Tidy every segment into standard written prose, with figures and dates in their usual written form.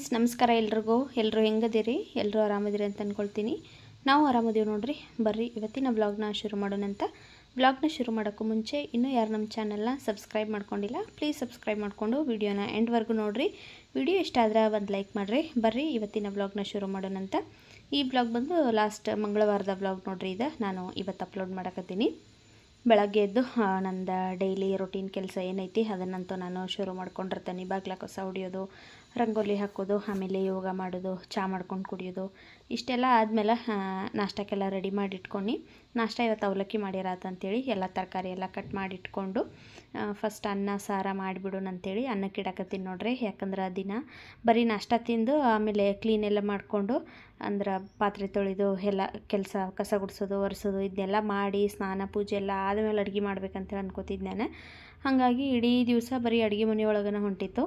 Friends ನಮಸ್ಕಾರ ಎಲ್ಲರೂ ಹೆಂಗದಿರಿ ಎಲ್ಲರೂ ಆರಾಮದಿರಿ ಅಂತ ಅನ್ಕೊಳ್ತೀನಿ ನಾವು ಆರಾಮದೀವಿ ನೋಡ್ರಿ ಬರ್ರಿ ಇವತ್ತಿನ ಬ್ಲಾಗ್ನ ಶುರು ಮಾಡೋಣಂತ ಬ್ಲಾಗ್ನ ಶುರು ಮಾಡೋಕ್ಕೂ ಮುಂಚೆ ಇನ್ನೂ ಯಾರು ನಮ್ಮ ಚಾನಲ್ನ ಸಬ್ಸ್ಕ್ರೈಬ್ ಮಾಡ್ಕೊಂಡಿಲ್ಲ ಪ್ಲೀಸ್ ಸಬ್ಸ್ಕ್ರೈಬ್ ಮಾಡಿಕೊಂಡು ವಿಡಿಯೋನ ಎಂಡ್ವರೆಗೂ ನೋಡ್ರಿ ವಿಡಿಯೋ ಇಷ್ಟ ಆದ್ರೆ ಒಂದು ಲೈಕ್ ಮಾಡಿರಿ ಬರ್ರಿ ಇವತ್ತಿನ ಬ್ಲಾಗ್ನ ಶುರು ಮಾಡೋಣಂತ ಈ ಬ್ಲಾಗ್ ಬಂದು ಲಾಸ್ಟ್ ಮಂಗಳವಾರದ ಬ್ಲಾಗ್ ನೋಡ್ರಿ ಇದು ನಾನು ಇವತ್ತು ಅಪ್ಲೋಡ್ ಮಾಡಕತ್ತೀನಿ ಬೆಳಗ್ಗೆ ಎದ್ದು ನಂದು ಡೈಲಿ ರೂಟೀನ್ ಕೆಲಸ ಏನೈತಿ ಅದನ್ನಂತೂ ನಾನು ಶುರು ಮಾಡ್ಕೊಂಡಿರ್ತೀನಿ ಬಾಗ್ಲ ಕಸ ಹೊಡಿಯೋದು ರಂಗೋಲಿ ಹಾಕೋದು ಆಮೇಲೆ ಯೋಗ ಮಾಡೋದು ಚಹಾ ಮಾಡ್ಕೊಂಡು ಕುಡಿಯೋದು ಇಷ್ಟೆಲ್ಲ ಆದಮೇಲೆ ನಾಷ್ಟಕ್ಕೆಲ್ಲ ರೆಡಿ ಮಾಡಿ ಇಟ್ಕೊಂಡು ನಾಷ್ಟ ಇವತ್ತು ಅವಲಕ್ಕಿ ಮಾಡ್ಯಾರಂತೇಳಿ ಎಲ್ಲ ತರಕಾರಿ ಎಲ್ಲ ಕಟ್ ಮಾಡಿ ಇಟ್ಕೊಂಡು ಫಸ್ಟ್ ಅನ್ನ ಸಾರ ಮಾಡಿಬಿಡೋಣ ಅಂತೇಳಿ ಅನ್ನಕ್ಕೆ ಇಡಕತ್ತೀನಿ ನೋಡ್ರಿ ಯಾಕಂದ್ರೆ ದಿನ ಬರೀ ನಾಷ್ಟ ತಿಂದು ಆಮೇಲೆ ಕ್ಲೀನ್ ಎಲ್ಲ ಮಾಡಿಕೊಂಡು ಅಂದ್ರೆ ಪಾತ್ರೆ ತೊಳೆದು ಎಲ್ಲ ಕೆಲಸ ಕಸ ಗುಡಿಸೋದು ಒರೆಸೋದು ಇದನ್ನೆಲ್ಲ ಮಾಡಿ ಸ್ನಾನ ಪೂಜೆ ಎಲ್ಲ ಆದಮೇಲೆ ಅಡುಗೆ ಮಾಡ್ಬೇಕಂತೇಳಿ ಅನ್ಕೋತಿದ್ದೆ ನಾನು ಹಾಗಾಗಿ ಇಡೀ ದಿವಸ ಬರೀ ಅಡುಗೆ ಮನೆಯೊಳಗನ ಹೊಂಟಿತ್ತು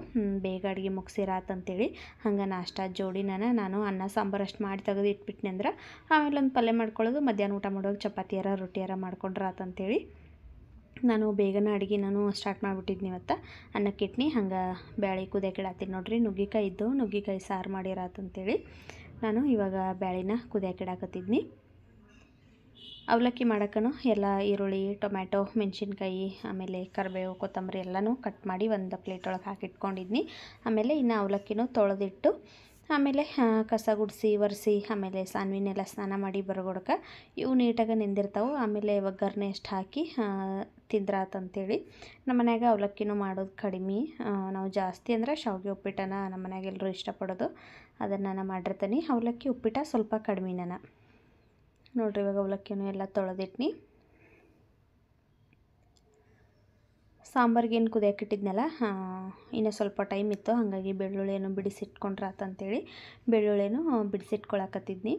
ಬೇಗ ಅಡುಗೆ ಮುಗಿಸಿರಾತಂತೇಳಿ ಹಂಗೆ ನಾಷ್ಟ ಜೋಡಿ ನಾನು ಅನ್ನ ಸಾಂಬಾರು ಅಷ್ಟು ಮಾಡಿ ತೆಗೆದು ಇಟ್ಬಿಟ್ನಿ ಅಂದ್ರೆ ಆಮೇಲೆ ಒಂದು ಪಲ್ಯ ಮಾಡ್ಕೊಳ್ಳೋದು ಮಧ್ಯಾಹ್ನ ಊಟ ಮಾಡೋದು ಚಪಾತಿಯಾರ ರೊಟ್ಟಿಯಾರ ಮಾಡ್ಕೊಂಡ್ರಾತಂತೇಳಿ ನಾನು ಬೇಗನೆ ಅಡುಗೆ ನಾನು ಸ್ಟಾರ್ಟ್ ಮಾಡಿಬಿಟ್ಟಿದ್ನಿ ಇವತ್ತು ಅನ್ನಕ್ಕೆ ಇಟ್ನಿ ಹಂಗೆ ಬ್ಯಾಳೆ ಕುದಿಯಕ್ಕೆ ಇಡತ್ತೀನಿ ನೋಡ್ರಿ ನುಗ್ಗಿಕಾಯಿ ಇದ್ದು ನುಗ್ಗಿಕಾಯಿ ಸಾರು ಮಾಡಿರಾತಂತೇಳಿ ನಾನು ಇವಾಗ ಬ್ಯಾಳಿನ ಕುದಿಯಕ್ಕೆ ಇಡಾಕತ್ತಿದ್ನಿ ಅವಲಕ್ಕಿ ಮಾಡೋಕ್ಕೂ ಎಲ್ಲ ಈರುಳ್ಳಿ ಟೊಮ್ಯಾಟೊ ಮೆಣಸಿನ್ಕಾಯಿ ಆಮೇಲೆ ಕರಿಬೇವು ಕೊತ್ತಂಬರಿ ಎಲ್ಲನೂ ಕಟ್ ಮಾಡಿ ಒಂದು ಪ್ಲೇಟ್ ಒಳಗೆ ಹಾಕಿಟ್ಕೊಂಡಿದ್ನಿ ಆಮೇಲೆ ಇನ್ನು ಅವಲಕ್ಕಿನೂ ತೊಳೆದಿಟ್ಟು ಆಮೇಲೆ ಕಸ ಗುಡಿಸಿ ಒರೆಸಿ ಆಮೇಲೆ ಸಾನ್ವಿನೆಲ್ಲ ಸ್ನಾನ ಮಾಡಿ ಬರಗೊಡಕ್ಕೆ ಇವು ನೀಟಾಗಿ ನೆಂದಿರ್ತಾವೆ ಆಮೇಲೆ ಒಗ್ಗರಣೆ ಅಷ್ಟು ಹಾಕಿ ತಿಂದ್ರಾತಂತೇಳಿ ನಮ್ಮ ಮನ್ಯಾಗ ಅವಲಕ್ಕಿನೂ ಮಾಡೋದು ಕಡಿಮೆ ನಾವು ಜಾಸ್ತಿ ಅಂದರೆ ಶಾವಿಗೆ ಉಪ್ಪಿಟ್ಟನ ನಮ್ಮ ಮನ್ಯಾಗ ಎಲ್ಲರೂ ಇಷ್ಟಪಡೋದು ಅದನ್ನು ನಾನು ಮಾಡಿರ್ತೀನಿ ಅವಲಕ್ಕಿ ಉಪ್ಪಿಟ್ಟು ಸ್ವಲ್ಪ ಕಡಿಮೆ ನಾನು ನೋಡ್ರಿ ಇವಾಗ ಅವಲಕ್ಕಿನೂ ಎಲ್ಲ ತೊಳೆದಿಟ್ನಿ ಸಾಂಬಾರ್ಗೇನು ಕುದಿಯಕ್ಕಿಟ್ಟಿದ್ನಲ್ಲ ಇನ್ನೂ ಸ್ವಲ್ಪ ಟೈಮ್ ಇತ್ತು ಹಾಗಾಗಿ ಬೆಳ್ಳುಳ್ಳಿಯನ್ನು ಬಿಡಿಸಿಟ್ಕೊಂಡ್ರಾತಂತೇಳಿ ಬೆಳ್ಳುಳ್ಳಿನೂ ಬಿಡಿಸಿಟ್ಕೊಳಕತ್ತಿದ್ನಿ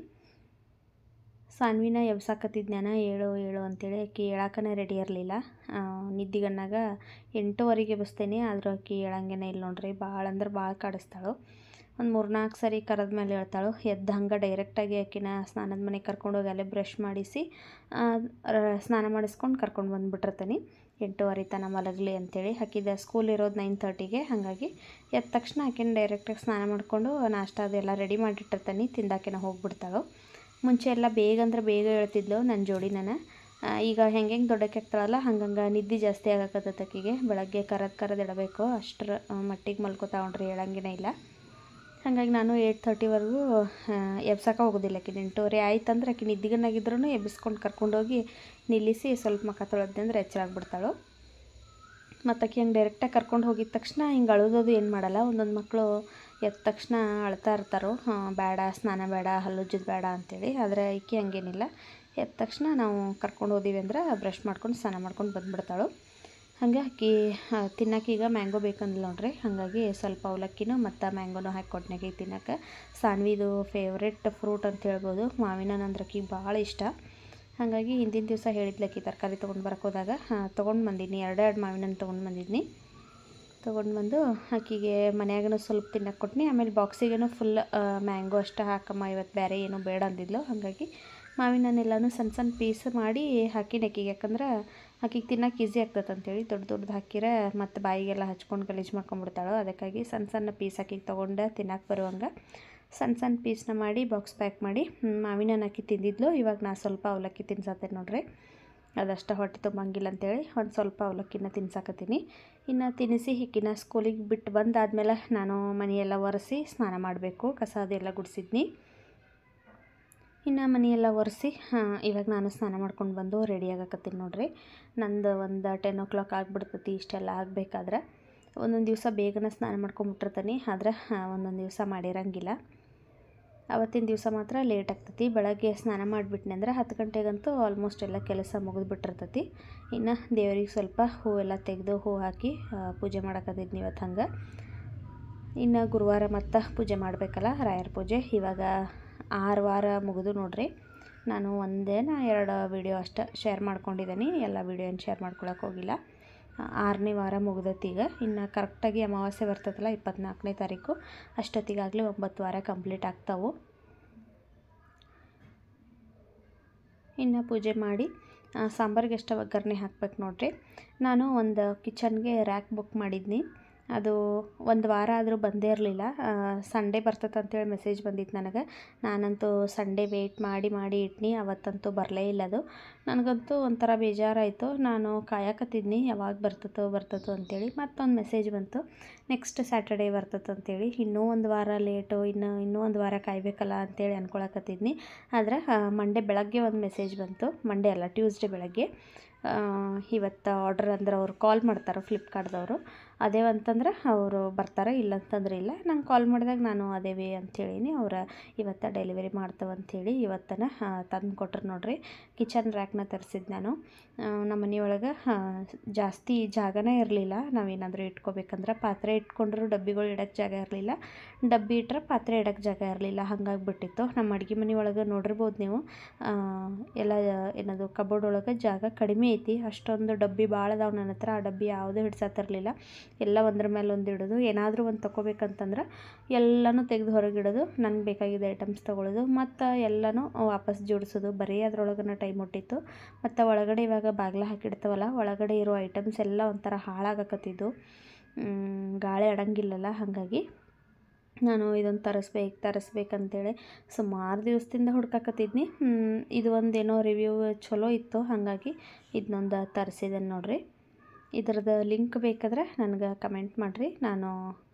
ಸಾನ್ವಿನ ಎಬ್ಸಾಕತ್ತಿದ್ನ ಏಳು ಅಂತೇಳಿ ಆಕೆ ಹೇಳಕ್ಕನೇ ರೆಡಿ ಇರಲಿಲ್ಲ ನಿದ್ದಿಗಣ್ಣಾಗ 8:15 ಎಬ್ಸ್ತೇನೆ ಆದರೂ ಆಕೆ ಹೇಳಂಗೇನೆ ಇಲ್ಲ ನೋಡ್ರಿ ಭಾಳ ಅಂದ್ರೆ ಭಾಳ ಕಾಡಿಸ್ತಾಳು ಒಂದು 3-4 ಸರಿ ಕರೆದ ಮೇಲೆ ಹೇಳ್ತಾಳು ಎದ್ದು ಹಂಗೆ ಡೈರೆಕ್ಟಾಗಿ ಆಕಿನ ಸ್ನಾನದ ಮನೆಗೆ ಕರ್ಕೊಂಡೋಗಿ ಅಲ್ಲೇ ಬ್ರಷ್ ಮಾಡಿಸಿ ಸ್ನಾನ ಮಾಡಿಸ್ಕೊಂಡು ಕರ್ಕೊಂಡು ಬಂದುಬಿಟ್ಟಿರ್ತೀನಿ 8:15 ತನಕ ಮಲಗಲಿ ಅಂತೇಳಿ ಹಾಕಿದ ಸ್ಕೂಲ್ ಇರೋದು 9:30ಗೆ ಹಾಗಾಗಿ ಎದ್ದ ತಕ್ಷಣ ಆಕಿನ ಡೈರೆಕ್ಟಾಗಿ ಸ್ನಾನ ಮಾಡಿಕೊಂಡು ನಾಷ್ಟ ಅದೆಲ್ಲ ರೆಡಿ ಮಾಡಿಟ್ಟಿರ್ತೀನಿ ತಿಂದಾಕಿನ ಹೋಗ್ಬಿಡ್ತಾಳು ಮುಂಚೆ ಎಲ್ಲ ಬೇಗ ಅಂದ್ರೆ ಬೇಗ ಹೇಳ್ತಿದ್ಲು ನನ್ನ ಜೋಡಿ ನಾನು ಈಗ ಹೆಂಗೆ ದೊಡ್ಡಕ್ಕೆ ಆಗ್ತಾಳಲ್ಲ ಹಂಗಂಗೆ ನಿದ್ದೆ ಜಾಸ್ತಿ ಆಗಕತ್ತೈತೆ ಆಕಿಗೆ ಬೆಳಗ್ಗೆ ಕರೆದು ಇಡಬೇಕು ಅಷ್ಟರ ಮಟ್ಟಿಗೆ ಮಲ್ಕೋತಾವಣ್ರಿ ಹೇಳಂಗೇ ಇಲ್ಲ ಹಾಗಾಗಿ ನಾನು 8:30ವರೆಗೂ ಎಬ್ಸಕ್ಕೆ ಹೋಗೋದಿಲ್ಲ ಆಕಿನ 8:15 ಆಯ್ತಂದ್ರೆ ಆಕೆ ನಿದ್ದಿಗನ್ನಾಗಿದ್ರೂ ಎಬ್ಬಿಸ್ಕೊಂಡು ಕರ್ಕೊಂಡೋಗಿ ನಿಲ್ಲಿಸಿ ಸ್ವಲ್ಪ ಮುಖ ತೊಳೆದ್ದೆ ಅಂದ್ರೆ ಎಚ್ಚರಾಗ್ಬಿಡ್ತಾಳು ಮತ್ತು ಆಕೆ ಹಂಗೆ ಡೈರೆಕ್ಟಾಗಿ ಕರ್ಕೊಂಡು ಹೋಗಿದ ತಕ್ಷಣ ಹಿಂಗೆ ಅಳೋದು ಏನು ಮಾಡಲ್ಲ ಒಂದೊಂದು ಮಕ್ಕಳು ಎದ್ದ ತಕ್ಷಣ ಅಳ್ತಾ ಇರ್ತಾರೋ ಬೇಡ ಸ್ನಾನ ಬೇಡ ಹಲ್ಲುಜ್ಜೋದು ಬೇಡ ಅಂಥೇಳಿ ಆದರೆ ಈಕೆ ಹಂಗೇನಿಲ್ಲ ಎದ್ದ ತಕ್ಷಣ ನಾವು ಕರ್ಕೊಂಡು ಹೋದೀವಿ ಅಂದ್ರೆ ಬ್ರಷ್ ಮಾಡ್ಕೊಂಡು ಸ್ನಾನ ಮಾಡ್ಕೊಂಡು ಬಂದುಬಿಡ್ತಾಳು ಹಾಗೆ ಆಕೆ ತಿನ್ನೋಕೆ ಈಗ ಮ್ಯಾಂಗೋ ಬೇಕಂದಿಲ್ಲ ನೋಡ್ರಿ ಹಾಗಾಗಿ ಸ್ವಲ್ಪ ಅವಲಕ್ಕಿನೂ ಮತ್ತು ಮ್ಯಾಂಗೋನೂ ಹಾಕಿ ತಿನ್ನೋಕೆ ಸಾನ್ವಿದು ಫೇವ್ರೆಟ್ ಫ್ರೂಟ್ ಅಂತ ಹೇಳ್ಬೋದು ಮಾವಿನ ಅಂದ್ರೆ ಆಕೆಗೆ ಭಾಳ ಇಷ್ಟ ಹಾಗಾಗಿ ಹಿಂದಿನ ದಿವಸ ಹೇಳಿದ್ಲಕ್ಕಿ ತರಕಾರಿ ತೊಗೊಂಡು ಬರೋಕೆ ಹೋದಾಗ ತೊಗೊಂಡು ಬಂದಿದ್ನಿ ಎರಡು ಮಾವಿನ ತೊಗೊಂಡು ಬಂದು ಆಕೆಗೆ ಮನ್ಯಾಗನೂ ಸ್ವಲ್ಪ ತಿನ್ನಕ್ಕೆ ಕೊಟ್ನಿ ಆಮೇಲೆ ಬಾಕ್ಸಿಗೇನು ಫುಲ್ ಮ್ಯಾಂಗೋ ಅಷ್ಟು ಹಾಕಮ್ಮ ಇವತ್ತು ಬೇರೆ ಏನೂ ಬೇಡ ಅಂದಿದ್ಲು ಹಾಗಾಗಿ ಮಾವಿನನ್ನೆಲ್ಲನೂ ಸಣ್ಣ ಪೀಸ್ ಮಾಡಿ ಹಾಕಿನಿ ಆಕೆಗೆ ಯಾಕಂದ್ರೆ ಆಕೆಗೆ ತಿನ್ನೋಕೆ ಈಸಿ ಆಗ್ತದೆ ಅಂತೇಳಿ ದೊಡ್ಡದು ಹಾಕಿರೆ ಮತ್ತು ಬಾಯಿಗೆಲ್ಲ ಹಚ್ಕೊಂಡು ಗಲೀಜು ಮಾಡ್ಕೊಂಡ್ಬಿಡ್ತಾಳು ಅದಕ್ಕಾಗಿ ಸಣ್ಣ ಪೀಸ್ ಆಕೆಗೆ ತೊಗೊಂಡು ತಿನ್ನಕ್ಕೆ ಬರುವಂಗೆ ಸಣ್ಣ ಪೀಸ್ನ ಮಾಡಿ ಬಾಕ್ಸ್ ಪ್ಯಾಕ್ ಮಾಡಿ ಮಾವಿನ ಆಕೆ ತಿಂದಿದ್ಲು ಇವಾಗ ನಾನು ಸ್ವಲ್ಪ ಅವಲಕ್ಕಿ ತಿನ್ಸತ್ತೇನೆ ನೋಡ್ರಿ ಅದಷ್ಟು ಹೊಟ್ಟೆ ತುಂಬಂಗಿಲ್ಲ ಅಂತೇಳಿ ಒಂದು ಸ್ವಲ್ಪ ಅವಲಕ್ಕಿನ ತಿನ್ಸಾಕತ್ತೀನಿ ಇನ್ನು ತಿನ್ನಿಸಿ ಹಿಕ್ಕಿನ ಸ್ಕೂಲಿಗೆ ಬಿಟ್ಟು ಬಂದಾದಮೇಲೆ ನಾನು ಮನೆಯೆಲ್ಲ ಒರೆಸಿ ಸ್ನಾನ ಮಾಡಬೇಕು ಕಸ ಅದೆಲ್ಲ ಗುಡಿಸಿದ್ನಿ ಇನ್ನು ಮನೆಯೆಲ್ಲ ಒರೆಸಿ ಇವಾಗ ನಾನು ಸ್ನಾನ ಮಾಡ್ಕೊಂಡು ಬಂದು ರೆಡಿ ಆಗಕತ್ತೀನಿ ನೋಡ್ರಿ ನಂದು ಒಂದು 10 o'clock ಆಗಿಬಿಡ್ತೈತಿ ಇಷ್ಟೆಲ್ಲ ಆಗಬೇಕಾದ್ರೆ ಒಂದೊಂದು ದಿವಸ ಬೇಗನೆ ಸ್ನಾನ ಮಾಡ್ಕೊಂಬಿಟ್ಟಿರ್ತೀನಿ ಆದರೆ ಒಂದೊಂದು ದಿವಸ ಮಾಡಿರೋಂಗಿಲ್ಲ ಅವತ್ತಿನ ದಿವಸ ಮಾತ್ರ ಲೇಟ್ ಆಗ್ತೈತಿ ಬೆಳಗ್ಗೆ ಸ್ನಾನ ಮಾಡಿಬಿಟ್ನಿ ಅಂದ್ರೆ 10 ಗಂಟೆಗಂತೂ ಆಲ್ಮೋಸ್ಟ್ ಎಲ್ಲ ಕೆಲಸ ಮುಗಿದ್ಬಿಟ್ಟಿರ್ತೈತಿ ಇನ್ನು ದೇವ್ರಿಗೆ ಸ್ವಲ್ಪ ಹೂವೆಲ್ಲ ತೆಗೆದು ಹೂ ಹಾಕಿ ಪೂಜೆ ಮಾಡಕತ್ತಿದ್ನಿ ಇವತ್ತು ಹಂಗೆ ಇನ್ನು ಗುರುವಾರ ಮತ್ತು ಪೂಜೆ ಮಾಡಬೇಕಲ್ಲ ರಾಯರ ಪೂಜೆ ಇವಾಗ 6 ವಾರ ಮುಗಿದು ನೋಡ್ರಿ ನಾನು 1-2 ವೀಡಿಯೋ ಅಷ್ಟೇ ಶೇರ್ ಮಾಡ್ಕೊಂಡಿದ್ದೀನಿ ಎಲ್ಲ ವೀಡಿಯೋ ಏನು ಶೇರ್ ಮಾಡ್ಕೊಳಕ್ಕೆ ಹೋಗಿಲ್ಲ 6ನೇ ವಾರ ಮುಗ್ದೈತಿ ಈಗ ಇನ್ನು ಕರೆಕ್ಟಾಗಿ ಅಮಾವಾಸ್ಯೆ ಬರ್ತೈತಲ್ಲ 24ನೇ ತಾರೀಕು ಅಷ್ಟೊತ್ತಿಗಾಗಲೇ 9 ವಾರ ಕಂಪ್ಲೀಟ್ ಆಗ್ತಾವೆ ಇನ್ನು ಪೂಜೆ ಮಾಡಿ ಸಾಂಬಾರಿಗೆ ಎಷ್ಟು ಒಗ್ಗರಣೆ ಹಾಕ್ಬೇಕು ನೋಡ್ರಿ ನಾನು ಒಂದು ಕಿಚನ್ಗೆ ರ್ಯಾಕ್ ಬುಕ್ ಮಾಡಿದ್ನಿ ಅದು ಒಂದು ವಾರ ಆದರೂ ಬಂದೇ ಇರಲಿಲ್ಲ. ಸಂಡೇ ಬರ್ತೈತೆ ಅಂತೇಳಿ ಮೆಸೇಜ್ ಬಂದಿತ್ತು ನನಗೆ. ನಾನಂತೂ ಸಂಡೇ ವೆಯ್ಟ್ ಮಾಡಿ ಇಟ್ನಿ, ಅವತ್ತಂತೂ ಬರಲೇ ಇಲ್ಲ ಅದು. ನನಗಂತೂ ಒಂಥರ ಬೇಜಾರಾಯಿತು. ನಾನು ಕಾಯಕತ್ತಿದ್ನಿ ಯಾವಾಗ ಬರ್ತತೋ ಅಂತೇಳಿ. ಮತ್ತೊಂದು ಮೆಸೇಜ್ ಬಂತು, ನೆಕ್ಸ್ಟ್ ಸ್ಯಾಟರ್ಡೇ ಬರ್ತೈತೆ ಅಂತೇಳಿ. ಇನ್ನೂ ಒಂದು ವಾರ ಲೇಟು, ಇನ್ನೂ ಒಂದು ವಾರ ಕಾಯಬೇಕಲ್ಲ ಅಂತೇಳಿ ಅಂದ್ಕೊಳಕತ್ತಿದ್ನಿ. ಆದ್ರೆ ಮಂಡೇ ಬೆಳಗ್ಗೆ ಒಂದು ಮೆಸೇಜ್ ಬಂತು. ಮಂಡೇ ಅಲ್ಲ, ಟ್ಯೂಸ್ಡೇ ಬೆಳಗ್ಗೆ. ಇವತ್ತು ಆರ್ಡ್ರ್ ಅಂದ್ರೆ ಅವ್ರು ಕಾಲ್ ಮಾಡ್ತಾರೆ ಫ್ಲಿಪ್ಕಾರ್ಟ್ದವರು. ಅದೇವಂತಂದ್ರೆ ಅವರು ಬರ್ತಾರೆ, ಇಲ್ಲಂತಂದ್ರೆ ಇಲ್ಲ. ನಂಗೆ ಕಾಲ್ ಮಾಡಿದಾಗ ನಾನು ಅದೇವಿ ಅಂಥೇಳೀನಿ. ಅವ್ರು ಇವತ್ತು ಡೆಲಿವರಿ ಮಾಡ್ತೇವಂಥೇಳಿ ಇವತ್ತನ ತಂದು ಕೊಟ್ರು ನೋಡ್ರಿ. ಕಿಚನ್ ರ್ಯಾಕ್ನ ತರಿಸಿದ್ದು ನಾನು. ನಮ್ಮ ಮನೆಯೊಳಗೆ ಜಾಸ್ತಿ ಜಾಗನೇ ಇರಲಿಲ್ಲ. ನಾವೇನಾದರೂ ಇಟ್ಕೋಬೇಕಂದ್ರೆ ಪಾತ್ರೆ ಇಟ್ಕೊಂಡ್ರು ಡಬ್ಬಿಗಳು ಇಡೋಕ್ಕೆ ಜಾಗ ಇರಲಿಲ್ಲ, ಡಬ್ಬಿ ಇಟ್ಟರೆ ಪಾತ್ರೆ ಇಡೋಕ್ಕೆ ಜಾಗ ಇರಲಿಲ್ಲ. ಹಾಗಾಗಿಬಿಟ್ಟಿತ್ತು. ನಮ್ಮ ಅಡುಗೆ ಮನೆ ಒಳಗೆ ನೋಡಿರ್ಬೋದು ನೀವು, ಎಲ್ಲ ಏನದು ಕಬೋರ್ಡ್ ಒಳಗೆ ಜಾಗ ಕಡಿಮೆ ಐತಿ. ಅಷ್ಟೊಂದು ಡಬ್ಬಿ ಭಾಳ ಅದಾವೆ ನನ್ನ ಹತ್ರ. ಆ ಡಬ್ಬಿ ಯಾವುದೂ ಹಿಡ್ಸತ್ತಿರಲಿಲ್ಲ. ಎಲ್ಲ ಒಂದ್ರ ಮೇಲೆ ಒಂದು ಇಡೋದು. ಏನಾದರೂ ಒಂದು ತೊಗೋಬೇಕಂತಂದ್ರೆ ಎಲ್ಲನೂ ತೆಗೆದು ಹೊರಗಿಡೋದು, ನನಗೆ ಬೇಕಾಗಿದ್ದ ಐಟಮ್ಸ್ ತೊಗೊಳ್ಳೋದು, ಮತ್ತು ಎಲ್ಲನೂ ವಾಪಸ್ ಜೋಡಿಸೋದು. ಬರೀ ಅದ್ರೊಳಗನ ಟೈಮ್ ಹೊಟ್ಟಿತ್ತು. ಮತ್ತು ಒಳಗಡೆ ಇವಾಗ ಬಾಗಿಲ ಹಾಕಿಡ್ತೇವಲ್ಲ, ಒಳಗಡೆ ಇರೋ ಐಟಮ್ಸ್ ಎಲ್ಲ ಒಂಥರ ಹಾಳಾಗಕತ್ತಿದ್ದು, ಗಾಳಿ ಆಡಂಗಿಲ್ಲಲ್ಲ. ಹಾಗಾಗಿ ನಾನು ಇದೊಂದು ತರಿಸ್ಬೇಕಂತೇಳಿ ಸುಮಾರು ದಿವಸದಿಂದ ಹುಡ್ಕಾಕತ್ತಿದ್ನಿ. ಇದು ಒಂದೇನೋ ರಿವ್ಯೂ ಚಲೋ ಇತ್ತು, ಹಾಗಾಗಿ ಇದನ್ನೊಂದು ತರಿಸಿದ್ದೇನೆ ನೋಡ್ರಿ. ಇದ್ರದ್ದು ಲಿಂಕ್ ಬೇಕಾದ್ರೆ ನನಗೆ ಕಮೆಂಟ್ ಮಾಡಿರಿ, ನಾನು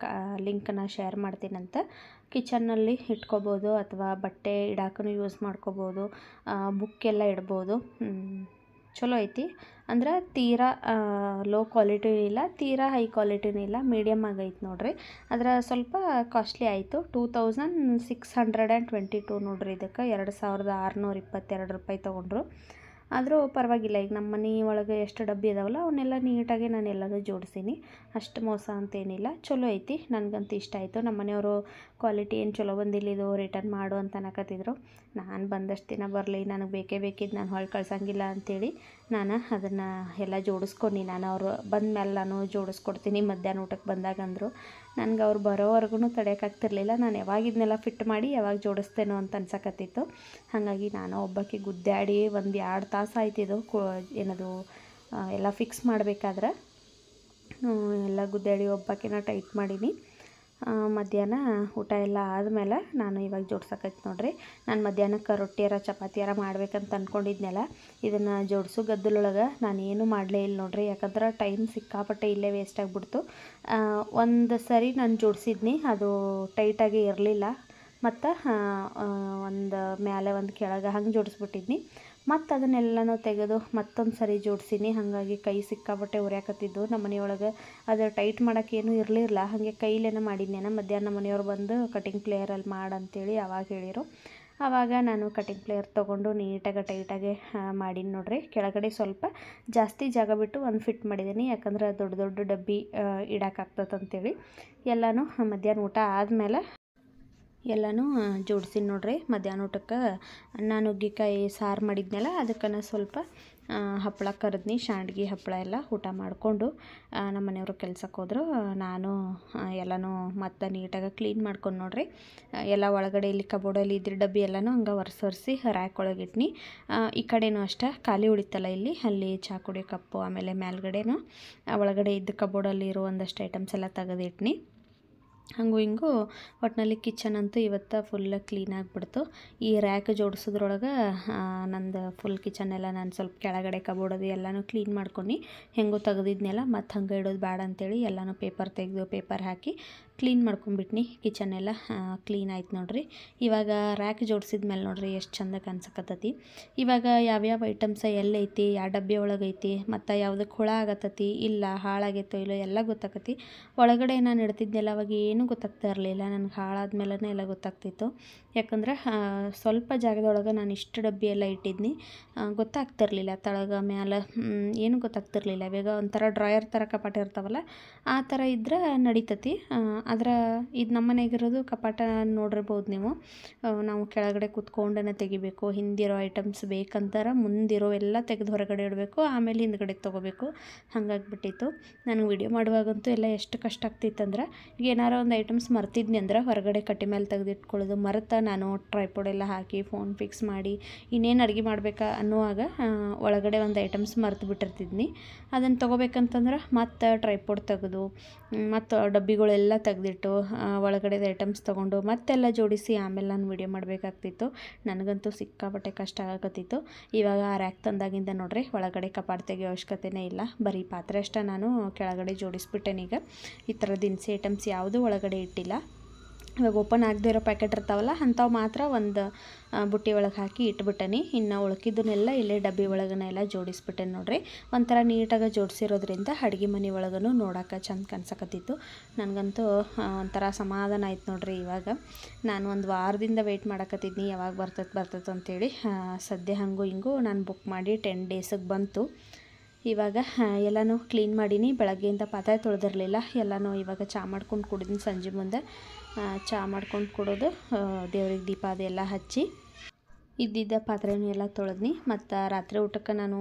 ಲಿಂಕನ್ನು ಶೇರ್ ಮಾಡ್ತೀನಂತ. ಕಿಚನ್ನಲ್ಲಿ ಇಟ್ಕೋಬೋದು ಅಥವಾ ಬಟ್ಟೆ ಇಡಾಕೂ ಯೂಸ್ ಮಾಡ್ಕೋಬೋದು, ಬುಕ್ ಎಲ್ಲ ಇಡ್ಬೋದು. ಚಲೋ ಐತಿ. ಅಂದ್ರೆ ತೀರಾ ಲೋ ಕ್ವಾಲಿಟಿನೂ ಇಲ್ಲ, ತೀರಾ ಹೈ ಕ್ವಾಲಿಟಿನೂ ಇಲ್ಲ, ಮೀಡಿಯಮ್ ಆಗೈತೆ ನೋಡ್ರಿ. ಅದರ ಸ್ವಲ್ಪ ಕಾಸ್ಟ್ಲಿ ಆಯಿತು. 2622 ನೋಡ್ರಿ. ಇದಕ್ಕೆ 2622 ರೂಪಾಯಿ ತೊಗೊಂಡ್ರು. ಆದರೂ ಪರವಾಗಿಲ್ಲ. ಈಗ ನಮ್ಮ ಮನೆ ಒಳಗೆ ಎಷ್ಟು ಡಬ್ಬಿ ಇದಾವಲ್ಲ ಅವನ್ನೆಲ್ಲ ನೀಟಾಗಿ ನಾನು ಎಲ್ಲನೂ ಜೋಡಿಸೀನಿ. ಅಷ್ಟು ಮೋಸ ಅಂತೇನಿಲ್ಲ, ಚಲೋ ಐತಿ. ನನಗಂತೂ ಇಷ್ಟ ಆಯಿತು. ನಮ್ಮ ಮನೆಯವರು ಕ್ವಾಲಿಟಿ ಏನು ಚಲೋ ಬಂದಿಲ್ಲ, ಇದು ರಿಟರ್ನ್ ಮಾಡು ಅಂತ ಅನ್ನಕತ್ತಿದ್ರು. ನಾನು ಬಂದಷ್ಟು ದಿನ ಬರಲಿ, ನನಗೆ ಬೇಕಿದ್ದು ನಾನು ಹೊಳ್ಳಿ ಕಳ್ಸಂಗಿಲ್ಲ ಅಂಥೇಳಿ ನಾನು ಅದನ್ನು ಎಲ್ಲ ಜೋಡಿಸ್ಕೊಂಡು ಅವರು ಬಂದ ಮೇಲೆ ನಾನು ಜೋಡಿಸ್ಕೊಡ್ತೀನಿ ಮಧ್ಯಾಹ್ನ ಊಟಕ್ಕೆ ಬಂದಾಗ ಅಂದರು. ನನಗೆ ಅವ್ರು ಬರೋವರೆಗೂ ತಡೆಯೋಕ್ಕಾಗ್ತಿರ್ಲಿಲ್ಲ. ನಾನು ಯಾವಾಗ ಇದನ್ನೆಲ್ಲ ಫಿಟ್ ಮಾಡಿ ಯಾವಾಗ ಜೋಡಿಸ್ತೇನೋ ಅಂತ ಅನ್ಸಕತ್ತಿತ್ತು. ಹಾಗಾಗಿ ನಾನು ಒಬ್ಬಾಕಿ ಗುದ್ದಾಡಿ 1-2 ತಾಸು ಆಯ್ತಿದ್ದು ಏನದು ಎಲ್ಲ ಫಿಕ್ಸ್ ಮಾಡಬೇಕಾದ್ರೆ. ಎಲ್ಲ ಗುದ್ದಾಡಿ ಒಬ್ಬಾಕಿನ ಟೈಟ್ ಮಾಡೀನಿ. ಮಧ್ಯಾಹ್ನ ಊಟ ಎಲ್ಲ ಆದಮೇಲೆ ನಾನು ಇವಾಗ ಜೋಡ್ಸಕೈತಿ ನೋಡ್ರಿ. ನಾನು ಮಧ್ಯಾಹ್ನಕ್ಕೆ ರೊಟ್ಟಿಯಾರ ಚಪಾತಿಯಾರ ಮಾಡ್ಬೇಕಂತ ಅಂದ್ಕೊಂಡಿದ್ನಲ್ಲ, ಇದನ್ನು ಜೋಡಿಸು ಗದ್ದಲೊಳಗೆ ನಾನೇನು ಮಾಡಲೇ ಇಲ್ಲ ನೋಡ್ರಿ. ಯಾಕಂದ್ರೆ ಟೈಮ್ ಸಿಕ್ಕಾಪಟ್ಟೆ ಇಲ್ಲೇ ವೇಸ್ಟ್ ಆಗಿಬಿಡ್ತು. ಒಂದು ಸರಿ ನಾನು ಜೋಡಿಸಿದ್ನಿ, ಅದು ಟೈಟಾಗಿ ಇರಲಿಲ್ಲ. ಮತ್ತು ಒಂದು ಮೇಲೆ ಒಂದು ಕೆಳಗೆ ಹಂಗೆ ಜೋಡಿಸ್ಬಿಟ್ಟಿದ್ನಿ. ಮತ್ತು ಅದನ್ನೆಲ್ಲನೂ ತೆಗೆದು ಮತ್ತೊಂದು ಸರಿ ಜೋಡಿಸೀನಿ. ಹಾಗಾಗಿ ಕೈ ಸಿಕ್ಕಾಪಟ್ಟೆ ಉರಿಯಾಕತ್ತಿದ್ದು. ನಮ್ಮ ಮನೆಯೊಳಗೆ ಅದು ಟೈಟ್ ಮಾಡೋಕ್ಕೇನು ಇರಲಿಲ್ಲ, ಹಾಗೆ ಕೈಲೇನ ಮಾಡಿದ್ನೇನ. ಮಧ್ಯಾಹ್ನ ಮನೆಯವ್ರು ಬಂದು ಕಟಿಂಗ್ ಪ್ಲೇಯರಲ್ಲಿ ಮಾಡಂತೇಳಿ ಅವಾಗ ಹೇಳಿರು. ಆವಾಗ ನಾನು ಕಟಿಂಗ್ ಪ್ಲೇಯರ್ ತೊಗೊಂಡು ನೀಟಾಗಿ ಟೈಟಾಗಿ ಮಾಡೀನಿ ನೋಡ್ರಿ. ಕೆಳಗಡೆ ಸ್ವಲ್ಪ ಜಾಸ್ತಿ ಜಾಗ ಬಿಟ್ಟು ಒಂದು ಫಿಟ್ ಮಾಡಿದ್ದೀನಿ, ಯಾಕಂದ್ರೆ ದೊಡ್ಡ ದೊಡ್ಡ ಡಬ್ಬಿ ಇಡೋಕ್ಕಾಗ್ತದಂತೇಳಿ. ಎಲ್ಲನೂ ಮಧ್ಯಾಹ್ನ ಊಟ ಆದಮೇಲೆ ಎಲ್ಲನೂ ಜೋಡಿಸಿನಿ ನೋಡ್ರಿ. ಮಧ್ಯಾಹ್ನ ಊಟಕ್ಕೆ ಅನ್ನ ನುಗ್ಗಿಕಾಯಿ ಸಾರು ಮಾಡಿದ್ನಲ್ಲ, ಅದಕ್ಕೆ ಸ್ವಲ್ಪ ಹಪ್ಪಳ ಕರೆದ್ನಿ, ಶಾಂಡ್ಗೆ ಹಪ್ಪಳ ಎಲ್ಲ ಊಟ ಮಾಡಿಕೊಂಡು ನಮ್ಮ ಮನೆಯವರು ಕೆಲ್ಸಕ್ಕೆ ಹೋದ್ರು. ನಾನು ಎಲ್ಲನೂ ಮತ್ತೆ ನೀಟಾಗಿ ಕ್ಲೀನ್ ಮಾಡ್ಕೊಂಡು ನೋಡ್ರಿ. ಎಲ್ಲ ಒಳಗಡೆ ಇಲ್ಲಿ ಕಬೋರ್ಡಲ್ಲಿ ಇದ್ರ ಡಬ್ಬಿ ಎಲ್ಲನೂ ಹಂಗೆ ಒರೆಸಿ ರ್ಯಾಕ್ ಒಳಗಿಟ್ನಿ. ಈ ಕಡೆನೂ ಅಷ್ಟೇ ಖಾಲಿ ಉಳಿತಲ್ಲ ಇಲ್ಲಿ, ಅಲ್ಲಿ ಚಾ ಕುಡಿಯೋ ಕಪ್ಪು, ಆಮೇಲೆ ಮೇಲ್ಗಡೆನೂ ಒಳಗಡೆ ಇದ್ದ ಕಬೋರ್ಡಲ್ಲಿ ಇರೋ ಒಂದಷ್ಟು ಐಟಮ್ಸ್ ಎಲ್ಲ ತೆಗೆದಿಟ್ನಿ. ಹಂಗೂ ಹಿಂಗೂ ಒಟ್ಟಿನಲ್ಲಿ ಕಿಚನ್ ಅಂತೂ ಇವತ್ತು ಫುಲ್ ಕ್ಲೀನ್ ಆಗಿಬಿಡ್ತು. ಈ ರ್ಯಾಕ್ ಜೋಡಿಸೋದ್ರೊಳಗೆ ನಂದು ಫುಲ್ ಕಿಚನ್ ಎಲ್ಲ ನಾನು ಸ್ವಲ್ಪ ಕೆಳಗಡೆ ಕಬೋರ್ಡದು ಎಲ್ಲನೂ ಕ್ಲೀನ್ ಮಾಡ್ಕೊಂಡು ಹೆಂಗೂ ತೆಗೆದಿದ್ನೆಲ್ಲ ಮತ್ತು ಹಂಗೆ ಇಡೋದು ಬೇಡ ಅಂತೇಳಿ ಎಲ್ಲನೂ ಪೇಪರ್ ತೆಗೆದು ಪೇಪರ್ ಹಾಕಿ ಕ್ಲೀನ್ ಮಾಡ್ಕೊಂಬಿಟ್ನಿ. ಕಿಚನ್ ಎಲ್ಲ ಕ್ಲೀನ್ ಆಯ್ತು ನೋಡ್ರಿ. ಇವಾಗ ರ್ಯಾಕ್ ಜೋಡಿಸಿದ ಮೇಲೆ ನೋಡ್ರಿ ಎಷ್ಟು ಚಂದ ಕಾಣಿಸಕತ್ತತಿ. ಇವಾಗ ಯಾವ್ಯಾವ ಐಟಮ್ಸ ಎಲ್ಲೈತಿ, ಯಾವ ಡಬ್ಬಿ ಒಳಗೈತಿ, ಮತ್ತು ಯಾವುದಕ್ಕೆ ಹುಳ ಆಗತ್ತತಿ ಇಲ್ಲ, ಹಾಳಾಗೈತೋ ಇಲ್ಲೋ ಎಲ್ಲ ಗೊತ್ತಾಕತಿ. ಒಳಗಡೆ ನಾನು ಇಡ್ತಿದ್ನೆಲ್ಲ ಅವಾಗ ಏನೂ ಗೊತ್ತಾಗ್ತಾ ಇರಲಿಲ್ಲ. ನನಗೆ ಹಾಳಾದ್ಮೇಲೆ ಎಲ್ಲ ಗೊತ್ತಾಗ್ತಿತ್ತು. ಯಾಕಂದ್ರೆ ಸ್ವಲ್ಪ ಜಾಗದೊಳಗೆ ನಾನು ಇಷ್ಟು ಡಬ್ಬಿ ಎಲ್ಲ ಇಟ್ಟಿದ್ನಿ, ಗೊತ್ತಾಗ್ತಿರ್ಲಿಲ್ಲ. ತಳಗ ಮ್ಯಾಲೆ ಏನೂ ಗೊತ್ತಾಗ್ತಿರ್ಲಿಲ್ಲ. ಇವಾಗ ಒಂಥರ ಡ್ರಾಯರ್ ಥರ ಕಪಾಟ ಇರ್ತಾವಲ್ಲ, ಆ ಥರ ಇದ್ರೆ ನಡಿತತಿ. ಅದರ ಇದು ನಮ್ಮ ಮನೆಗಿರೋದು ಕಪಾಟ ನೋಡಿರ್ಬೋದು ನೀವು. ನಾವು ಕೆಳಗಡೆ ಕೂತ್ಕೊಂಡೇ ತೆಗಿಬೇಕು. ಹಿಂದಿರೋ ಐಟಮ್ಸ್ ಬೇಕಂತಾರೆ ಮುಂದಿರೋ ಎಲ್ಲ ತೆಗೆದು ಹೊರಗಡೆ ಇಡಬೇಕು, ಆಮೇಲೆ ಹಿಂದ್ಗಡೆ ತೊಗೋಬೇಕು. ಹಾಗಾಗಿಬಿಟ್ಟಿತ್ತು. ನನಗೆ ವಿಡಿಯೋ ಮಾಡುವಾಗಂತೂ ಎಲ್ಲ ಎಷ್ಟು ಕಷ್ಟ ಆಗ್ತಿತ್ತಂದ್ರೆ, ಈಗ ಏನಾರ ಒಂದು ಐಟಮ್ಸ್ ಮರ್ತಿದ್ನಿ ಅಂದ್ರೆ ಹೊರಗಡೆ ಕಟ್ಟಿ ಮೇಲೆ ತೆಗೆದಿಟ್ಕೊಳ್ಳೋದು, ಮರೆತ ನಾನು ಟ್ರೈಪೋಡ್ ಎಲ್ಲ ಹಾಕಿ ಫೋನ್ ಫಿಕ್ಸ್ ಮಾಡಿ ಇನ್ನೇನು ಅಡುಗೆ ಮಾಡಬೇಕಾ ಅನ್ನುವಾಗ ಒಳಗಡೆ ಒಂದು ಐಟಮ್ಸ್ ಮರೆತು ಬಿಟ್ಟಿರ್ತಿದ್ನಿ. ಅದನ್ನು ತೊಗೋಬೇಕಂತಂದ್ರೆ ಮತ್ತು ಟ್ರೈಪೋಡ್ ತೆಗೆದು ಮತ್ತು ಡಬ್ಬಿಗಳೆಲ್ಲ ತೆಗೆದಿಟ್ಟು ಒಳಗಡೆದು ಐಟಮ್ಸ್ ತೊಗೊಂಡು ಮತ್ತೆಲ್ಲ ಜೋಡಿಸಿ ಆಮೇಲೆ ನಾನು ವಿಡಿಯೋ ಮಾಡಬೇಕಾಗ್ತಿತ್ತು. ನನಗಂತೂ ಸಿಕ್ಕಾಪಟ್ಟೆ ಕಷ್ಟ ಆಗಕತ್ತಿತ್ತು. ಇವಾಗ ಆ ರ್ಯಾಕ್ ತಂದಾಗಿಂದ ನೋಡ್ರಿ ಒಳಗಡೆ ಕಪಾಟ ತೆಗಿಯೋ ಅವಶ್ಯಕತೆನೇ ಇಲ್ಲ. ಬರೀ ಪಾತ್ರೆ ಅಷ್ಟೇ ನಾನು ಕೆಳಗಡೆ ಜೋಡಿಸ್ಬಿಟ್ಟೆನೀಗ. ಈ ಥರ ದಿನಸಿ ಐಟಮ್ಸ್ ಯಾವುದೂ ಒಳಗಡೆ ಇಟ್ಟಿಲ್ಲ. ಇವಾಗ ಓಪನ್ ಆಗದೆ ಇರೋ ಪ್ಯಾಕೆಟ್ ಇರ್ತಾವಲ್ಲ ಅಂಥವು ಮಾತ್ರ ಒಂದು ಬುಟ್ಟಿ ಒಳಗೆ ಹಾಕಿ ಇಟ್ಬಿಟ್ಟೆನಿ. ಇನ್ನು ಉಳ್ಕಿದ್ದನ್ನೆಲ್ಲ ಇಲ್ಲೇ ಡಬ್ಬಿ ಒಳಗನೆಲ್ಲ ಜೋಡಿಸ್ಬಿಟ್ಟೆನಿ ನೋಡ್ರಿ. ಒಂಥರ ನೀಟಾಗಿ ಜೋಡಿಸಿರೋದ್ರಿಂದ ಅಡುಗೆ ಮನೆ ಒಳಗೂ ನೋಡೋಕೆ ಚಂದ ಕಾಣಿಸಕತ್ತಿತ್ತು. ನನಗಂತೂ ಒಂಥರ ಸಮಾಧಾನ ಆಯ್ತು ನೋಡ್ರಿ. ಇವಾಗ ನಾನು ಒಂದು ವಾರದಿಂದ ವೆಯ್ಟ್ ಮಾಡಕತ್ತಿದ್ನಿ ಯಾವಾಗ ಬರ್ತೈತೆ ಅಂತೇಳಿ. ಸದ್ಯ ಹಂಗೂ ಹಿಂಗೂ ನಾನು ಬುಕ್ ಮಾಡಿ 10 ಡೇಸಿಗೆ ಬಂತು. ಇವಾಗ ಎಲ್ಲನೂ ಕ್ಲೀನ್ ಮಾಡೀನಿ. ಬೆಳಗ್ಗೆಯಿಂದ ಪಾತ್ರೆ ತೊಳೆದಿರಲಿಲ್ಲ. ಎಲ್ಲನೂ ಇವಾಗ ಚಹಾ ಮಾಡ್ಕೊಂಡು ಕುಡಿದೀನಿ. ಸಂಜೆ ಮುಂದೆ ಚಹಾ ಮಾಡ್ಕೊಂಡು ಕುಡೋದು, ದೇವ್ರಿಗೆ ದೀಪ ಅದೆಲ್ಲ ಹಚ್ಚಿ ಇದ್ದಿದ್ದ ಪಾತ್ರೆನೂ ಎಲ್ಲ ತೊಳೆದ್ನಿ. ಮತ್ತು ರಾತ್ರಿ ಊಟಕ್ಕೆ ನಾನು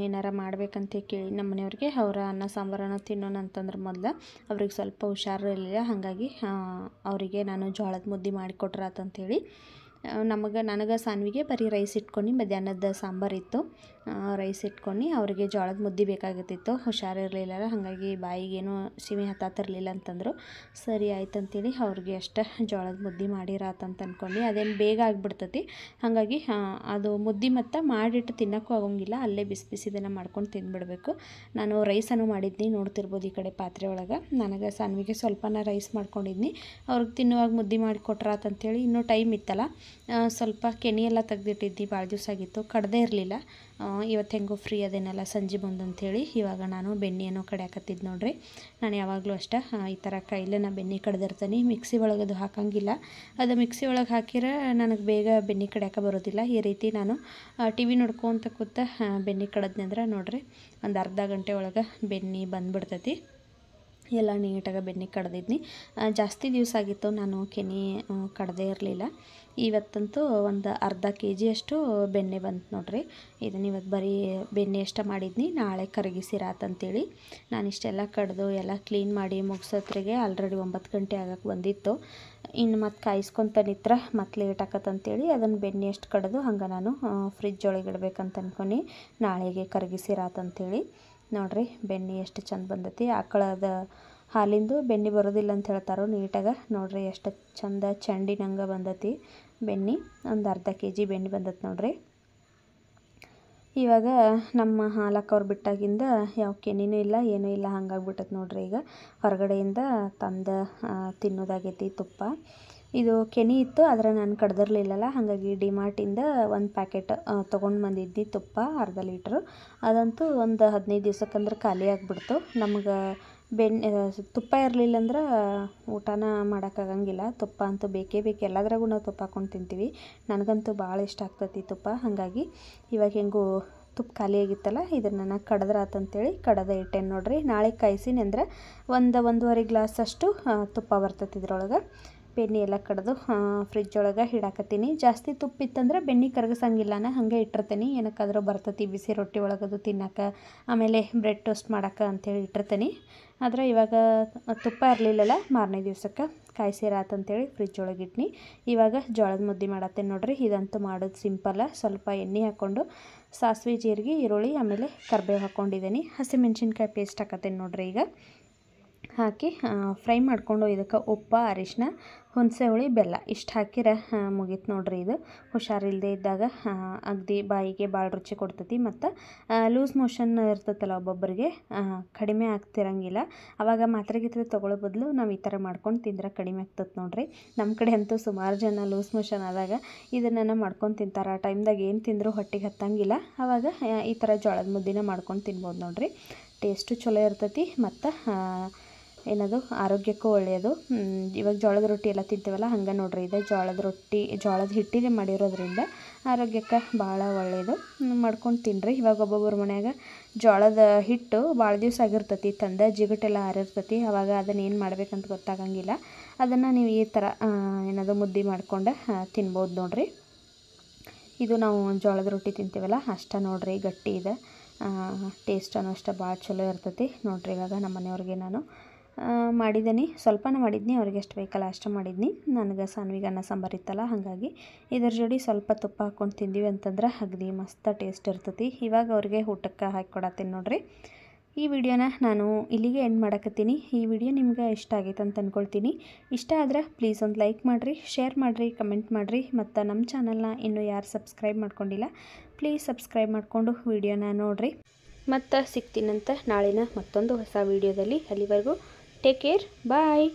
ಏನಾರ ಮಾಡ್ಬೇಕಂತ ಕೇಳಿ ನಮ್ಮ ಮನೆಯವ್ರಿಗೆ, ಅವರ ಅನ್ನ ಸಾಂಬಾರನ್ನು ತಿನ್ನೋಣ ಅಂತಂದ್ರೆ ಮೊದಲು ಅವ್ರಿಗೆ ಸ್ವಲ್ಪ ಹುಷಾರಿರಲಿಲ್ಲ. ಹಾಗಾಗಿ ಅವರಿಗೆ ನಾನು ಜೋಳದ ಮುದ್ದೆ ಮಾಡಿಕೊಟ್ರಾತಂತೇಳಿ ನನಗೆ ಸಾನ್ವಿಗೆ ಬರೀ ರೈಸ್ ಇಟ್ಕೊಂಡು ಮಧ್ಯಾಹ್ನದ ಸಾಂಬಾರಿತ್ತು. ರೈಸ್ ಇಟ್ಕೊಂಡು ಅವರಿಗೆ ಜೋಳದ ಮುದ್ದೆ ಬೇಕಾಗುತ್ತಿತ್ತು. ಹುಷಾರಿರಲಿಲ್ಲ, ಹಾಗಾಗಿ ಬಾಯಿಗೇನು ಸಿಮಿ ಹತ್ತಾತಿರ್ಲಿಲ್ಲ ಅಂತಂದರು. ಸರಿ ಆಯ್ತು ಅಂತೇಳಿ ಅವ್ರಿಗೆ ಅಷ್ಟೇ ಜೋಳದ ಮುದ್ದೆ ಮಾಡಿರಾತಂತ ಅಂದ್ಕೊಂಡು. ಅದೇನು ಬೇಗ ಆಗಿಬಿಡ್ತೈತಿ. ಹಾಗಾಗಿ ಅದು ಮುದ್ದೆ ಮತ್ತು ಮಾಡಿಟ್ಟು ತಿನ್ನೋಕ್ಕೂ ಆಗೋಂಗಿಲ್ಲ, ಅಲ್ಲೇ ಬಿಸಿ ಬಿಸಿದನ್ನು ಮಾಡ್ಕೊಂಡು ತಿಂದುಬಿಡಬೇಕು. ನಾನು ರೈಸನ್ನು ಮಾಡಿದ್ನಿ, ನೋಡ್ತಿರ್ಬೋದು ಈ ಕಡೆ ಪಾತ್ರೆ ಒಳಗೆ. ನನಗೆ ಸಾನ್ವಿಗೆ ಸ್ವಲ್ಪನ ರೈಸ್ ಮಾಡ್ಕೊಂಡಿದ್ನಿ, ಅವ್ರಿಗೆ ತಿನ್ನುವಾಗ ಮುದ್ದೆ ಮಾಡಿಕೊಟ್ರಾತಂತೇಳಿ. ಇನ್ನೂ ಟೈಮ್ ಇತ್ತಲ್ಲ, ಸ್ವಲ್ಪ ಕೆನೆ ಎಲ್ಲ ತೆಗೆದಿಟ್ಟಿದ್ದಿ, ಭಾಳ ದಿವಸ ಆಗಿತ್ತು, ಕಡ್ದೇ ಇರಲಿಲ್ಲ. ಇವತ್ತು ಹೆಂಗೋ ಫ್ರೀ ಅದೇನಲ್ಲ ಸಂಜೆ ಬಂದಂಥೇಳಿ ಇವಾಗ ನಾನು ಬೆಣ್ಣೆಯನ್ನು ಕಡಿಯಾಕತ್ತಿದ್ದು ನೋಡ್ರಿ. ನಾನು ಯಾವಾಗಲೂ ಅಷ್ಟೇ ಈ ಥರ ಕೈಲೇ ಬೆಣ್ಣೆ ಕಡ್ದಿರ್ತೀನಿ. ಮಿಕ್ಸಿ ಒಳಗದು ಹಾಕೋಂಗಿಲ್ಲ. ಅದು ಮಿಕ್ಸಿ ಒಳಗೆ ಹಾಕಿದ್ರೆ ನನಗೆ ಬೇಗ ಬೆಣ್ಣೆ ಕಡಿಯಾಕ ಬರೋದಿಲ್ಲ. ಈ ರೀತಿ ನಾನು ಟಿ ವಿ ನೋಡ್ಕೊತ ಕೂತ ಬೆಣ್ಣೆ ಕಡದ್ನಿ ಅಂದ್ರೆ ನೋಡ್ರಿ ಒಂದು ಅರ್ಧ ಗಂಟೆ ಒಳಗೆ ಬೆಣ್ಣೆ ಬಂದುಬಿಡ್ತೈತಿ. ಎಲ್ಲ ನೀಟಾಗಿ ಬೆಣ್ಣೆ ಕಡ್ದಿದ್ನಿ. ಜಾಸ್ತಿ ದಿವಸ ಆಗಿತ್ತು ನಾನು ಕೆನೆ ಕಡ್ದೇ ಇರಲಿಲ್ಲ. ಇವತ್ತಂತೂ ಒಂದು ಅರ್ಧ kg ಅಷ್ಟು ಬೆಣ್ಣೆ ಬಂತು ನೋಡ್ರಿ. ಇದನ್ನು ಇವತ್ತು ಬರೀ ಬೆಣ್ಣೆ ಅಷ್ಟೇ ಮಾಡಿದ್ನಿ, ನಾಳೆ ಕರಗಿಸಿರಾತಂತೇಳಿ. ನಾನು ಇಷ್ಟೆಲ್ಲ ಕಡ್ದು ಎಲ್ಲ ಕ್ಲೀನ್ ಮಾಡಿ ಮುಗಿಸೋತ್ರಿಗೆ ಆಲ್ರೆಡಿ 9 ಗಂಟೆ ಆಗಕ್ಕೆ ಬಂದಿತ್ತು. ಇನ್ನು ಮತ್ತು ಕಾಯಿಸ್ಕೊತ ನಿತ್ರ ಮತ್ತು ಲೇಟ್ ಆಕತ್ತಂತೇಳಿ ಅದನ್ನು ಬೆಣ್ಣೆ ಅಷ್ಟು ಕಡ್ದು ಹಂಗೆ ನಾನು ಫ್ರಿಜ್ ಒಳಗೆ ಇಡ್ಬೇಕಂತ ಅಂದ್ಕೊಂಡು ನಾಳೆಗೆ ಕರಗಿಸಿರಾತಂತೇಳಿ. ನೋಡ್ರಿ ಬೆಣ್ಣೆ ಎಷ್ಟು ಚಂದ ಬಂದೈತಿ. ಆಕಳದ ಹಾಲಿಂದು ಬೆಣ್ಣೆ ಬರೋದಿಲ್ಲ ಅಂತ ಹೇಳ್ತಾರೋ. ನೀಟಾಗಿ ನೋಡ್ರಿ ಎಷ್ಟು ಚಂದ ಚಂಡಿನಂಗೆ ಬಂದೈತಿ ಬೆಣ್ಣೆ. ಒಂದು ಅರ್ಧ kg ಬೆಣ್ಣೆ ಬಂದೈತಿ ನೋಡ್ರಿ. ಇವಾಗ ನಮ್ಮ ಹಾಲಕ್ಕವ್ರು ಬಿಟ್ಟಾಗಿಂದ ಯಾವ ಕೆನೆನೂ ಇಲ್ಲ, ಏನೂ ಇಲ್ಲ, ಹಂಗಾಗ್ಬಿಟ್ಟೈತೆ ನೋಡ್ರಿ. ಈಗ ಹೊರಗಡೆಯಿಂದ ತಂದು ತಿನ್ನೋದಾಗೈತಿ ತುಪ್ಪ. ಇದು ಕೆನೆ ಇತ್ತು, ಆದರೆ ನಾನು ಕಡ್ದಿರ್ಲಿಲ್ಲಲ್ಲ, ಹಾಗಾಗಿ ಡಿಮಾರ್ಟಿಂದ ಒಂದು ಪ್ಯಾಕೆಟ್ ತೊಗೊಂಡು ಬಂದಿದ್ದಿ ತುಪ್ಪ, ಅರ್ಧ ಲೀಟ್ರು. ಅದಂತೂ ಒಂದು 15 ದಿವ್ಸಕ್ಕಂದ್ರೆ ಖಾಲಿ ಆಗಿಬಿಡ್ತು. ನಮ್ಗೆ ತುಪ್ಪ ಇರಲಿಲ್ಲ ಅಂದ್ರೆ ಊಟನ ಮಾಡೋಕ್ಕಾಗಂಗಿಲ್ಲ. ತುಪ್ಪ ಅಂತೂ ಬೇಕೇ ಬೇಕು. ಎಲ್ಲದ್ರಾಗೂ ನಾವು ತುಪ್ಪ ಹಾಕ್ಕೊಂಡು ತಿಂತೀವಿ. ನನಗಂತೂ ಭಾಳ ಇಷ್ಟ ಆಗ್ತೈತಿ ತುಪ್ಪ. ಹಾಗಾಗಿ ಇವಾಗ ಹೆಂಗೂ ತುಪ್ಪ ಖಾಲಿ ಆಗಿತ್ತಲ್ಲ, ಇದನ್ನು ನಾನು ಕಡದ್ರಾತಂತೇಳಿ ಕಡದ ಇಟ್ಟೇನು ನೋಡ್ರಿ. ನಾಳೆ ಕಾಯಿಸಿನಿ ಅಂದ್ರೆ 1-1.5 ಗ್ಲಾಸ್ ಅಷ್ಟು ತುಪ್ಪ ಬರ್ತೈತಿ ಇದ್ರೊಳಗೆ. ಬೆಣ್ಣೆ ಎಲ್ಲ ಕಡ್ದು ಫ್ರಿಜ್ ಒಳಗೆ ಇಡಾಕತ್ತೀನಿ. ಜಾಸ್ತಿ ತುಪ್ಪ ಇತ್ತಂದ್ರೆ ಬೆಣ್ಣೆ ಕರಗಿಸಂಗಿಲ್ಲ, ನಾನು ಹಾಗೆ ಇಟ್ಟಿರ್ತೀನಿ. ಏನಕ್ಕಾದ್ರೂ ಬರ್ತೈತಿ ಬಿಸಿ ರೊಟ್ಟಿ ಒಳಗದು ತಿನ್ನೋಕೆ, ಆಮೇಲೆ ಬ್ರೆಡ್ ಟೋಸ್ಟ್ ಮಾಡೋಕೆ ಅಂಥೇಳಿ ಇಟ್ಟಿರ್ತೀನಿ. ಆದರೆ ಇವಾಗ ತುಪ್ಪ ಇರಲಿಲ್ಲಲ್ಲ, ಮಾರನೇ ದಿವ್ಸಕ್ಕೆ ಕಾಯಿಸಿರಾತಂತೇಳಿ ಫ್ರಿಜ್ ಒಳಗೆ ಇಟ್ನಿ. ಇವಾಗ ಜೋಳದ ಮುದ್ದೆ ಮಾಡತ್ತೇನೆ ನೋಡ್ರಿ. ಇದಂತೂ ಮಾಡೋದು ಸಿಂಪಲ್ಲ. ಸ್ವಲ್ಪ ಎಣ್ಣೆ ಹಾಕ್ಕೊಂಡು ಸಾಸಿವೆ, ಜೀರಿಗೆ, ಈರುಳ್ಳಿ, ಆಮೇಲೆ ಕರಿಬೇವು ಹಾಕ್ಕೊಂಡಿದ್ದೀನಿ. ಹಸಿಮೆಣ್ಸಿನ್ಕಾಯಿ ಪೇಸ್ಟ್ ಹಾಕತ್ತೇನೆ ನೋಡ್ರಿ. ಈಗ ಹಾಕಿ ಫ್ರೈ ಮಾಡಿಕೊಂಡು ಇದಕ್ಕೆ ಉಪ್ಪು, ಅರಿಶಿನ, ಹುಣಸೆ ಹುಳಿ, ಬೆಲ್ಲ ಇಷ್ಟು ಹಾಕಿರೆ ಮುಗೀತು ನೋಡ್ರಿ. ಇದು ಹುಷಾರಿಲ್ಲದೆ ಇದ್ದಾಗ ಅಗದಿ ಬಾಯಿಗೆ ಭಾಳ ರುಚಿ ಕೊಡ್ತೈತಿ. ಮತ್ತು ಲೂಸ್ ಮೋಷನ್ ಇರ್ತೈತಲ್ಲ ಒಬ್ಬೊಬ್ಬರಿಗೆ, ಕಡಿಮೆ ಆಗ್ತಿರಂಗಿಲ್ಲ. ಆವಾಗ ಮಾತ್ರೆ ಗೀತ್ರೆ ತೊಗೊಳ್ಳೋ ಬದಲು ನಾವು ಈ ಥರ ಮಾಡ್ಕೊಂಡು ತಿಂದ್ರೆ ಕಡಿಮೆ ಆಗ್ತದೆ ನೋಡ್ರಿ. ನಮ್ಮ ಕಡೆ ಅಂತೂ ಸುಮಾರು ಜನ ಲೂಸ್ ಮೋಷನ್ ಆದಾಗ ಇದನ್ನು ಮಾಡ್ಕೊಂಡು ತಿಂತಾರೆ. ಆ ಟೈಮ್ದಾಗ ಏನು ತಿಂದರೂ ಹೊಟ್ಟೆಗೆ ಹತ್ತಂಗಿಲ್ಲ. ಆವಾಗ ಈ ಥರ ಜೋಳದ ಮುದ್ದಿನ ಮಾಡ್ಕೊಂಡು ತಿನ್ಬೋದು ನೋಡ್ರಿ. ಟೇಸ್ಟು ಚಲೋ ಇರ್ತೈತಿ. ಮತ್ತು ಏನದು ಆರೋಗ್ಯಕ್ಕೂ ಒಳ್ಳೆಯದು. ಇವಾಗ ಜೋಳದ ರೊಟ್ಟಿ ಎಲ್ಲ ತಿಂತೀವಲ್ಲ ಹಂಗೆ ನೋಡ್ರಿ, ಇದು ಜೋಳದ ಹಿಟ್ಟಿಗೆ ಮಾಡಿರೋದ್ರಿಂದ ಆರೋಗ್ಯಕ್ಕೆ ಭಾಳ ಒಳ್ಳೆಯದು. ಮಾಡ್ಕೊಂಡು ತಿನ್ನಿರಿ. ಇವಾಗ ಒಬ್ಬೊಬ್ಬರ ಮನ್ಯಾಗ ಜೋಳದ ಹಿಟ್ಟು ಭಾಳ ದಿವಸ ಆಗಿರ್ತೈತಿ ತಂದ ಜಿಗುಟೆಲ್ಲ ಆರಿರ್ತೈತಿ, ಅವಾಗ ಅದನ್ನು ಏನು ಮಾಡ್ಬೇಕಂತ ಗೊತ್ತಾಗಂಗಿಲ್ಲ. ಅದನ್ನು ನೀವು ಈ ಥರ ಏನದು ಮುದ್ದೆ ಮಾಡ್ಕೊಂಡು ತಿನ್ಬೋದು ನೋಡಿರಿ. ಇದು ನಾವು ಜೋಳದ ರೊಟ್ಟಿ ತಿಂತೀವಲ್ಲ ಅಷ್ಟ ನೋಡಿರಿ, ಗಟ್ಟಿ ಇದೆ. ಟೇಸ್ಟನ್ನು ಅಷ್ಟೇ ಭಾಳ ಚಲೋ ಇರ್ತೈತಿ ನೋಡಿರಿ. ಇವಾಗ ನಮ್ಮ ಮನೆಯವ್ರಿಗೆ ನಾನು ಮಾಡಿದ್ದೀನಿ, ಸ್ವಲ್ಪನೇ ಮಾಡಿದ್ನಿ, ಅವ್ರಿಗೆ ಎಷ್ಟು ಬೇಕಲ್ಲ ಅಷ್ಟು ಮಾಡಿದ್ನಿ. ನನಗೆ ಸಾನ್ವಿಗೆ ಅನ್ನ ಸಾಂಬಾರು ಇತ್ತಲ್ಲ, ಹಾಗಾಗಿ ಇದ್ರ ಜೋಡಿ ಸ್ವಲ್ಪ ತುಪ್ಪ ಹಾಕ್ಕೊಂಡು ತಿಂದೀವಿ ಅಂತಂದ್ರೆ ಅಗದಿ ಮಸ್ತ್ ಟೇಸ್ಟ್ ಇರ್ತೈತಿ. ಇವಾಗ ಅವ್ರಿಗೆ ಊಟಕ್ಕೆ ಹಾಕಿ ಕೊಡತ್ತೀನಿ ನೋಡಿರಿ. ಈ ವಿಡಿಯೋನ ನಾನು ಇಲ್ಲಿಗೆ ಎಂಡ್ ಮಾಡಕತ್ತೀನಿ. ಈ ವಿಡಿಯೋ ನಿಮ್ಗೆ ಇಷ್ಟ ಆಗೈತೆ ಅಂತ ಅಂದ್ಕೊಳ್ತೀನಿ. ಇಷ್ಟ ಆದರೆ ಪ್ಲೀಸ್ ಒಂದು ಲೈಕ್ ಮಾಡಿರಿ, ಶೇರ್ ಮಾಡಿರಿ, ಕಮೆಂಟ್ ಮಾಡಿರಿ. ಮತ್ತು ನಮ್ಮ ಚಾನಲ್ನ ಇನ್ನೂ ಯಾರು ಸಬ್ಸ್ಕ್ರೈಬ್ ಮಾಡ್ಕೊಂಡಿಲ್ಲ ಪ್ಲೀಸ್ ಸಬ್ಸ್ಕ್ರೈಬ್ ಮಾಡಿಕೊಂಡು ವಿಡಿಯೋನ ನೋಡಿರಿ. ಮತ್ತು ಸಿಗ್ತೀನಂತ ನಾಳಿನ ಮತ್ತೊಂದು ಹೊಸ ವಿಡಿಯೋದಲ್ಲಿ. ಅಲ್ಲಿವರೆಗೂ ಟೇಕ್ ಕೇರ್, ಬಾಯ್.